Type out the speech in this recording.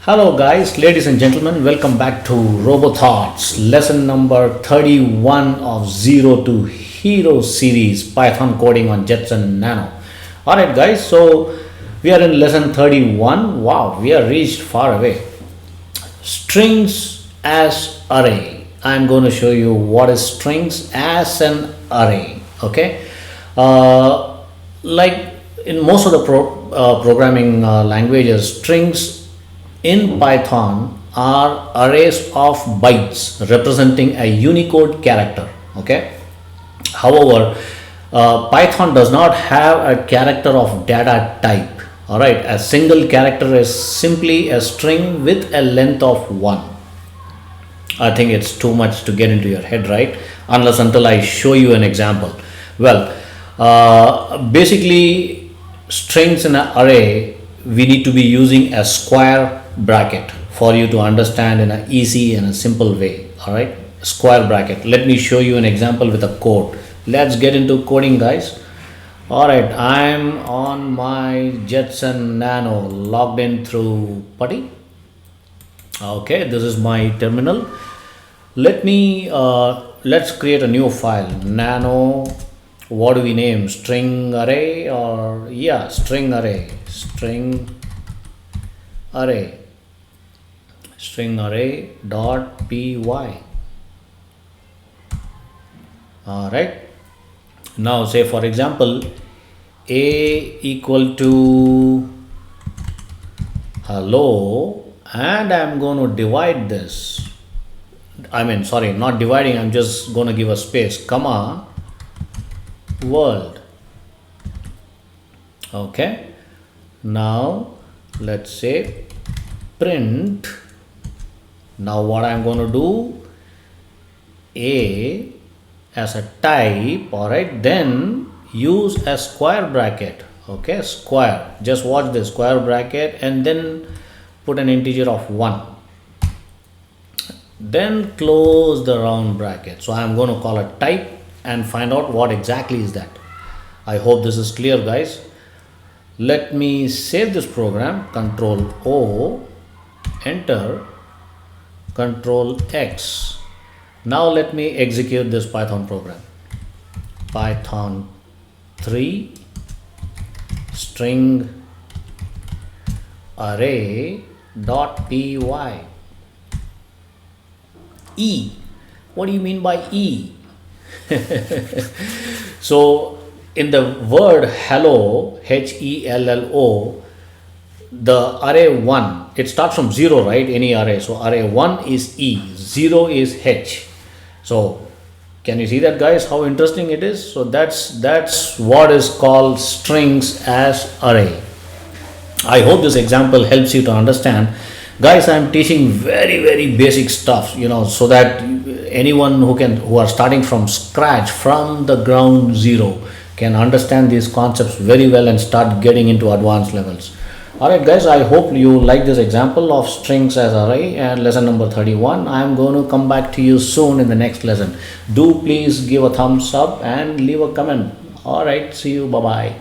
Hello guys, ladies and gentlemen, welcome back to Robo Thoughts, lesson number 31 of Zero to Hero series, Python coding on Jetson Nano. Alright guys, so we are in lesson 31. Wow, we are reached far away. Strings as array. I'm going to show you what is strings as an array. Okay, like in most of the programming languages, strings in Python are arrays of bytes representing a unicode character. Okay, however, Python does not have a character of data type. All right, a single character is simply a string with a length of 1. I think it's too much to get into your head, right? Unless until I show you an example. Well, basically, strings in an array, we need to be using a square bracket for you to understand in an easy and a simple way. All right, square bracket. Let me show you an example with a code. Let's get into coding, guys. All right, I'm on my Jetson Nano, logged in through Putty. Okay, this is my terminal. Let's create a new file. Nano, what do we name? String array, or yeah, string array dot py. All right, now say for example a equal to hello, and I'm going to divide this. Sorry, not dividing, I'm just going to give a space, comma, world. Okay, now let's say print. Now what I'm going to do, a as a type. All right, then use a square bracket. Okay, square, just watch this, square bracket, and then put an integer of 1, then close the round bracket. So I'm going to call it type and find out what exactly is that. I hope this is clear, guys. Let me save this program. Control O, enter, Control X. Now let me execute this Python program. Python 3 string array dot py. E, what do you mean by E? So in the word hello, hello, the array 1, it starts from 0, right? Any array. So array 1 is E, 0 is H. So can you see that, guys, how interesting it is? So that's what is called strings as array. I hope this example helps you to understand. Guys, I'm teaching very basic stuff, so that anyone who are starting from scratch, from the ground zero, can understand these concepts very well and start getting into advanced levels. Alright guys, I hope you like this example of strings as array and lesson number 31. I'm going to come back to you soon in the next lesson. Do please give a thumbs up and leave a comment. Alright, see you, bye bye.